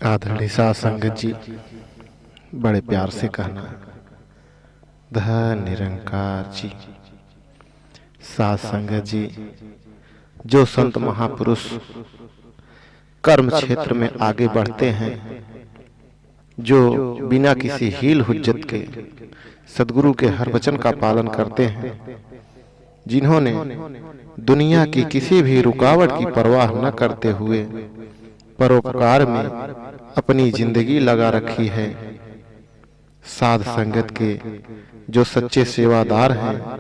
आदरणीय साध संगत जी, बड़े प्यार से कहना धन निरंकार जी। साध संगत जी, जो संत महापुरुष कर्म क्षेत्र में आगे बढ़ते हैं, जो बिना किसी हील हुज्जत के सद्गुरु के हर वचन का पालन करते हैं, जिन्होंने दुनिया की किसी भी रुकावट की परवाह न करते हुए परोपकार में अपनी जिंदगी लगा रखी है, साध संगत के जो सच्चे सेवादार हैं,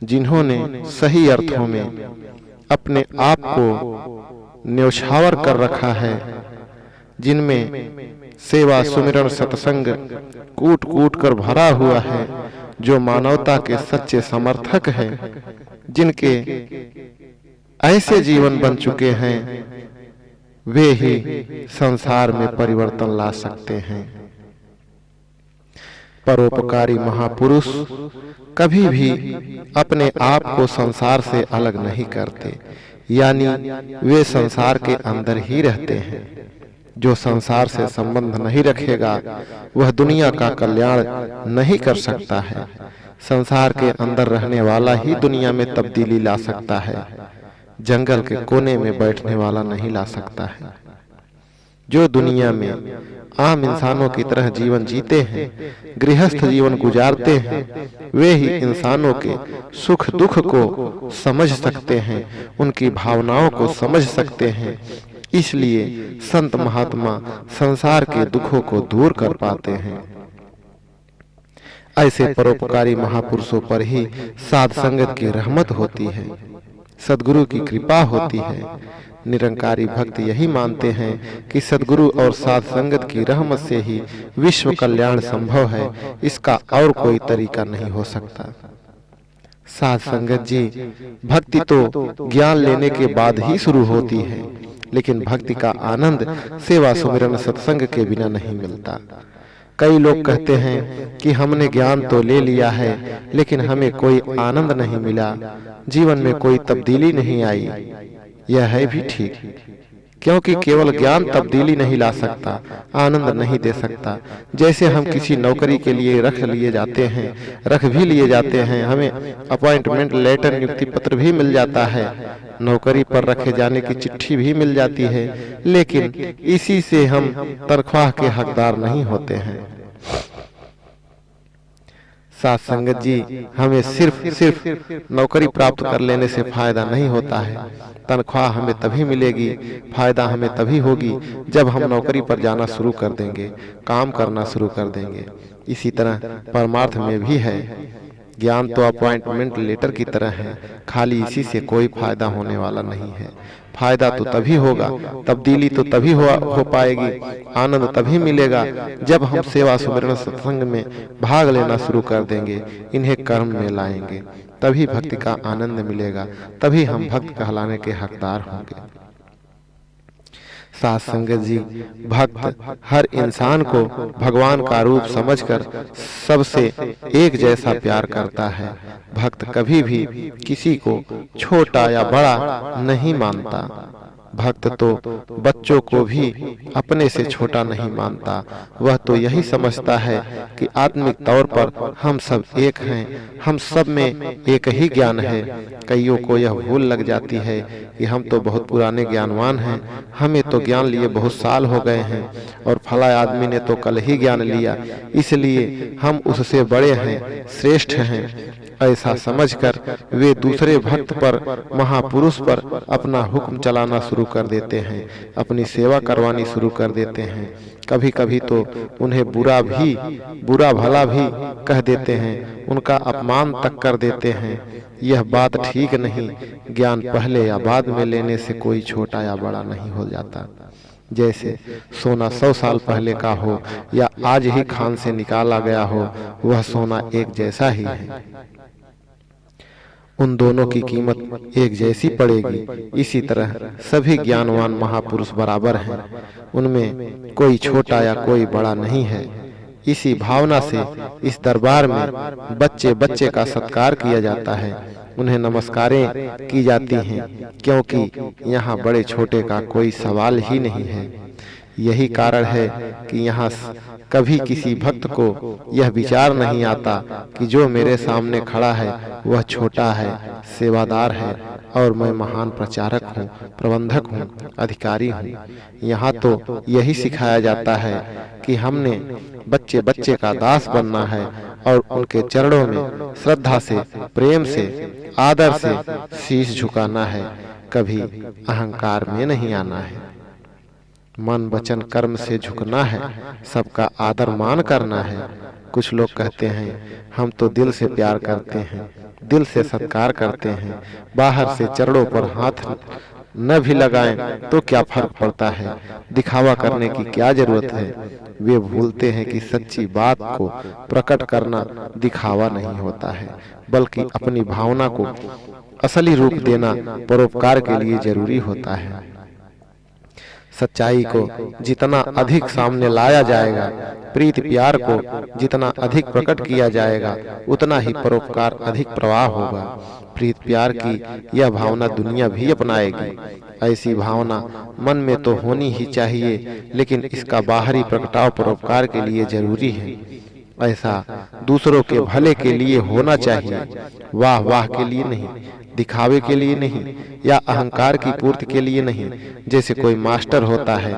जिन्होंने सही अर्थों में अपने आप को न्यौछावर कर रखा है, जिनमें सेवा सुमिरन सत्संग कूट कूट कर भरा हुआ है, जो मानवता के सच्चे समर्थक हैं, जिनके ऐसे जीवन बन चुके हैं, वे ही संसार में परिवर्तन ला सकते हैं। परोपकारी महापुरुष कभी भी अपने आप को संसार से अलग नहीं करते, यानी वे संसार के अंदर ही रहते हैं। जो संसार से संबंध नहीं रखेगा, वह दुनिया का कल्याण नहीं कर सकता है। संसार के अंदर रहने वाला ही दुनिया में तब्दीली ला सकता है, जंगल के कोने में बैठने वाला नहीं ला सकता है। जो दुनिया में आम इंसानों की तरह जीवन जीते हैं, गृहस्थ जीवन गुजारते हैं, वे ही इंसानों के सुख दुख को समझ सकते हैं, उनकी भावनाओं को समझ सकते हैं। इसलिए संत महात्मा संसार के दुखों को दूर कर पाते हैं। ऐसे परोपकारी महापुरुषों पर ही साध संगत की रहमत होती है, सद्गुरु की कृपा होती है। निरंकारी भक्त यही मानते हैं कि सद्गुरु और साध संगत की रहमत से ही विश्व कल्याण संभव है, इसका और कोई तरीका नहीं हो सकता। साध संगत जी, भक्ति तो ज्ञान लेने के बाद ही शुरू होती है, लेकिन भक्ति का आनंद सेवा सुमिरन सत्संग के बिना नहीं मिलता। कई लोग कहते हैं कि हमने ज्ञान तो ले लिया है, लेकिन हमें कोई आनंद नहीं मिला, जीवन में कोई तब्दीली नहीं आई। यह है भी ठीक, क्योंकि केवल ज्ञान तब्दीली नहीं ला सकता, आनंद नहीं दे सकता। जैसे हम किसी नौकरी के लिए रख भी लिए जाते हैं, हमें अपॉइंटमेंट लेटर नियुक्ति पत्र भी मिल जाता है, नौकरी पर रखे जाने की चिट्ठी भी मिल जाती है, लेकिन इसी से हम तनख्वाह के हकदार नहीं होते हैं। साध संगत जी, हमें सिर्फ नौकरी प्राप्त कर लेने से फायदा नहीं होता है। तनख्वाह हमें तभी मिलेगी, फायदा हमें तभी होगी जब हम नौकरी पर जाना शुरू कर देंगे, काम करना शुरू कर देंगे। इसी तरह परमार्थ में भी है। ज्ञान तो अपॉइंटमेंट लेटर की तरह है, खाली इसी से कोई फायदा होने वाला नहीं है। फायदा तो तभी होगा, तब्दीली तो तभी हो पाएगी, आनंद तभी मिलेगा जब हम सेवा सुमिरन सत्संग में भाग लेना शुरू कर देंगे, इन्हें कर्म में लाएंगे, तभी भक्ति का आनंद मिलेगा, तभी हम भक्त कहलाने के हकदार होंगे। साध संगत जी, भक्त हर इंसान को भगवान का रूप समझकर सबसे एक जैसा प्यार करता है। भक्त कभी भी किसी को छोटा या बड़ा नहीं मानता। भक्त तो बच्चों को भी अपने से छोटा नहीं मानता। वह तो यही समझता है कि आत्मिक तौर पर हम सब एक हैं, हम सब में एक ही ज्ञान है। कईयों को यह भूल लग जाती है कि हम तो बहुत पुराने ज्ञानवान हैं, हमें तो ज्ञान लिए बहुत साल हो गए हैं, और फला आदमी ने तो कल ही ज्ञान लिया, इसलिए हम उससे बड़े हैं, श्रेष्ठ हैं। ऐसा समझकर वे दूसरे भक्त पर, महापुरुष पर अपना हुक्म चलाना शुरू कर देते हैं, अपनी सेवा करवानी शुरू कर देते हैं। कभी कभी तो उन्हें बुरा भला भी कह देते हैं, उनका अपमान तक कर देते हैं। यह बात ठीक नहीं। ज्ञान पहले या बाद में लेने से कोई छोटा या बड़ा नहीं हो जाता। जैसे सोना 100 साल पहले का हो या आज ही खान से निकाला गया हो, वह सोना एक जैसा ही है। उन दोनों की कीमत एक जैसी पड़ेगी। इसी तरह सभी ज्ञानवान महापुरुष बराबर हैं, उनमें कोई छोटा या कोई बड़ा नहीं है। इसी भावना से इस दरबार में बच्चे बच्चे का सत्कार किया जाता है, उन्हें नमस्कारें की जाती हैं, क्योंकि यहाँ बड़े छोटे का कोई सवाल ही नहीं है। यही कारण है कि यहाँ कभी किसी भक्त को यह विचार नहीं आता कि जो मेरे सामने खड़ा है वह छोटा है, सेवादार है और मैं महान प्रचारक हूँ, प्रबंधक हूँ, अधिकारी हूँ। यहाँ तो यही सिखाया जाता है कि हमने बच्चे बच्चे का दास बनना है और उनके चरणों में श्रद्धा से, प्रेम से, आदर से शीश झुकाना है, कभी अहंकार में नहीं आना है। मन वचन कर्म से झुकना है, सबका आदर मान करना है। कुछ लोग कहते हैं हम तो दिल से प्यार करते हैं, दिल से सत्कार करते हैं, बाहर से चरणों पर हाथ न भी लगाएं तो क्या फर्क पड़ता है, दिखावा करने की क्या जरूरत है। वे भूलते हैं कि सच्ची बात को प्रकट करना दिखावा नहीं होता है, बल्कि अपनी भावना को असली रूप देना परोपकार के लिए जरूरी होता है। सच्चाई को जितना अधिक सामने लाया जाएगा, प्रीति प्यार को जितना अधिक प्रकट किया जाएगा, उतना ही परोपकार अधिक प्रवाह होगा। प्रीति प्यार की यह भावना दुनिया भी अपनाएगी। ऐसी भावना मन में तो होनी ही चाहिए, लेकिन इसका बाहरी प्रगटाव परोपकार के लिए जरूरी है। ऐसा दूसरों के भले के लिए होना चाहिए, वाह वाह के लिए नहीं, दिखावे के लिए नहीं, या अहंकार की पूर्ति के लिए नहीं। जैसे कोई मास्टर होता है,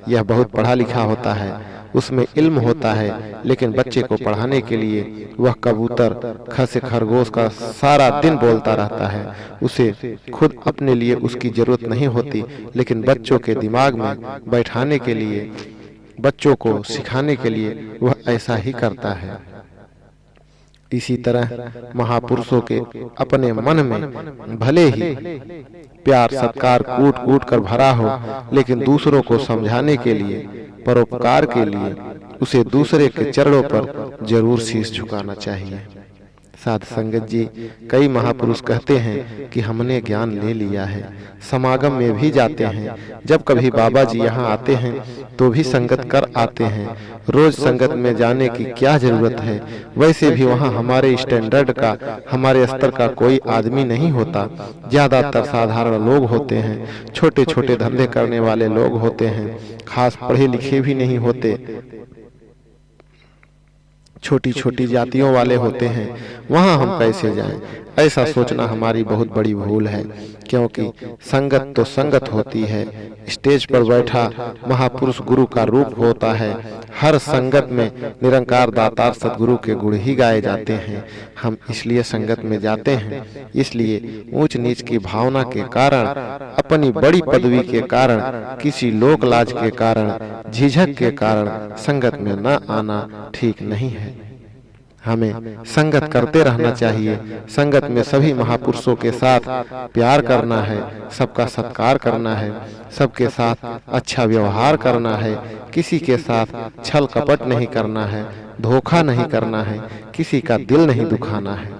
यह बहुत पढ़ा लिखा होता है, उसमें इल्म होता है, लेकिन बच्चे को पढ़ाने के लिए वह कबूतर खस खरगोश का सारा दिन बोलता रहता है। उसे खुद अपने लिए उसकी जरूरत नहीं होती, लेकिन बच्चों के दिमाग में बैठाने के लिए, बच्चों को सिखाने के लिए वह ऐसा ही करता है। इसी तरह महापुरुषों के अपने मन में भले ही प्यार सत्कार कूट कूट कर भरा हो, लेकिन दूसरों को समझाने के लिए, परोपकार के लिए उसे दूसरे के चरणों पर जरूर शीश झुकाना चाहिए। साध संगत जी, कई महापुरुष कहते हैं कि हमने ज्ञान ले लिया है, समागम में भी जाते हैं, जब कभी बाबा जी यहाँ आते हैं तो भी संगत कर आते हैं। रोज संगत में जाने की क्या जरूरत है, वैसे भी वहाँ हमारे स्टैंडर्ड का, हमारे स्तर का कोई आदमी नहीं होता। ज्यादातर साधारण लोग होते हैं, छोटे छोटे धंधे करने वाले लोग होते हैं, खास पढ़े लिखे भी नहीं होते, छोटी छोटी जातियों वाले होते हैं। वहां हम कैसे जाएं? ऐसा सोचना हमारी बहुत बड़ी भूल है, क्योंकि संगत तो संगत होती है। स्टेज पर बैठा महापुरुष गुरु का रूप होता है। हर संगत में निरंकार दातार सद्गुरु के गुण ही गाए जाते हैं। हम इसलिए संगत में जाते हैं, इसलिए ऊंच नीच की भावना के कारण, अपनी बड़ी पदवी के कारण, किसी लोक लाज के कारण, झिझक के कारण संगत में न आना ठीक नहीं है। हमें संगत करते रहना चाहिए। संगत में सभी महापुरुषों के साथ प्यार करना है, सबका सत्कार करना है, सबके साथ अच्छा व्यवहार करना है, किसी के साथ छल कपट नहीं करना है, धोखा नहीं करना है, किसी का दिल नहीं दुखाना है।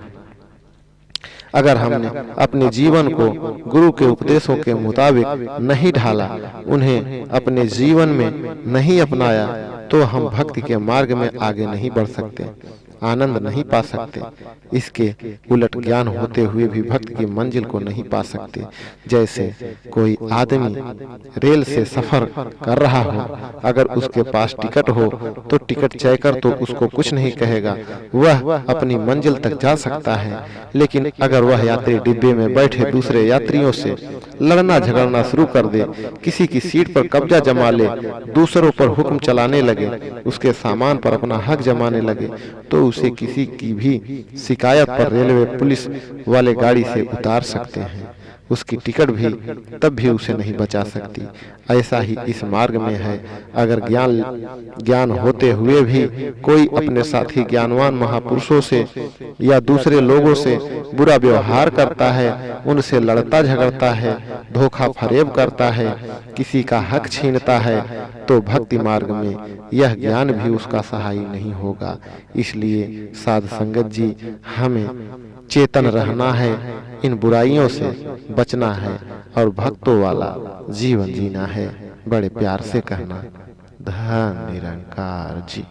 अगर हमने अपने जीवन को गुरु के उपदेशों के मुताबिक नहीं ढाला, उन्हें अपने जीवन में नहीं अपनाया, तो हम भक्ति के मार्ग में आगे नहीं बढ़ सकते, आनंद नहीं पा सकते। इसके उलट ज्ञान होते हुए भी भक्त की मंजिल को नहीं पा सकते। जैसे कोई आदमी रेल से सफर कर रहा हो, अगर उसके पास टिकट हो तो टिकट चेकर तो उसको कुछ नहीं कहेगा, वह अपनी मंजिल तक जा सकता है। लेकिन अगर वह यात्री डिब्बे में बैठे दूसरे यात्रियों से लड़ना झगड़ना शुरू कर दे, किसी की सीट पर कब्जा जमा ले, दूसरों पर हुक्म चलाने लगे, उसके सामान पर अपना हक जमाने लगे, तो उसे किसी की भी शिकायत पर रेलवे पुलिस वाले गाड़ी से उतार सकते हैं। उसकी टिकट भी तब भी उसे नहीं बचा सकती। ऐसा ही इस मार्ग में है। अगर ज्ञान होते हुए भी कोई अपने साथी ज्ञानवान महापुरुषों से या दूसरे लोगों से बुरा व्यवहार करता है, उनसे लड़ता झगड़ता है, धोखा फरेब करता है, किसी का हक छीनता है, तो भक्ति मार्ग में यह ज्ञान भी उसका सहायी नहीं होगा। इसलिए साध संगत जी, हमें चेतन रहना है, इन बुराइयों से बचना है और भक्तों वाला जीवन जीना है। बड़े प्यार से कहना, धन निरंकार जी।